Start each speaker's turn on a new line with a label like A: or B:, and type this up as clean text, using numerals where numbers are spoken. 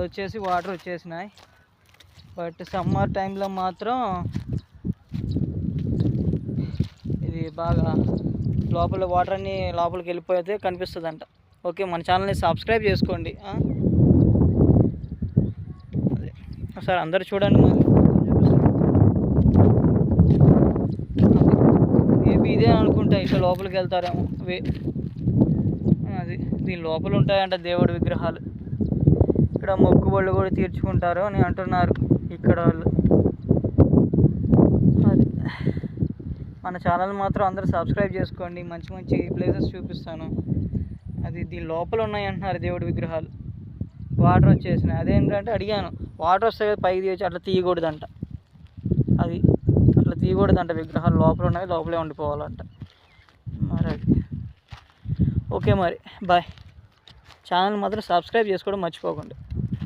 A: వచ్చేసి వాటర్ వచ్చేసినాయి. But summer టైంలో మాత్రం ఇది బాగా లోపల వాటర్ అన్నీ లోపలికి వెళ్ళిపోతే కనిపిస్తుందంట. ఓకే, మన ఛానల్ని సబ్స్క్రైబ్ చేసుకోండి. అదే ఒకసారి అందరు చూడండి. మేబీ ఇదే అనుకుంటా, ఇట్లా లోపలికి వెళ్తారేమో. అది దీని లోపల ఉంటాయంట దేవుడి విగ్రహాలు. ఇక్కడ మొక్కుబళ్ళు కూడా తీర్చుకుంటారు అని అంటున్నారు ఇక్కడ వాళ్ళు. అది మన ఛానల్ మాత్రం అందరూ సబ్స్క్రైబ్ చేసుకోండి. మంచి మంచి ప్లేసెస్ చూపిస్తాను. అది దీని లోపల ఉన్నాయి అంటున్నారు దేవుడి విగ్రహాలు. వాటర్ వచ్చేసినాయి. అదేంటంటే అడిగాను, వాటర్ వస్తాయి కదా పైకి తీయచ్చు, అట్లా తీయకూడదంట. అది అట్లా తీయకూడదంట. విగ్రహాలు లోపల ఉన్నాయి, లోపలే ఉండిపోవాలంట. మరి అది ఓకే, మరి బాయ్. ఛానల్ మాత్రం సబ్స్క్రైబ్ చేసుకోవడం మర్చిపోకండి.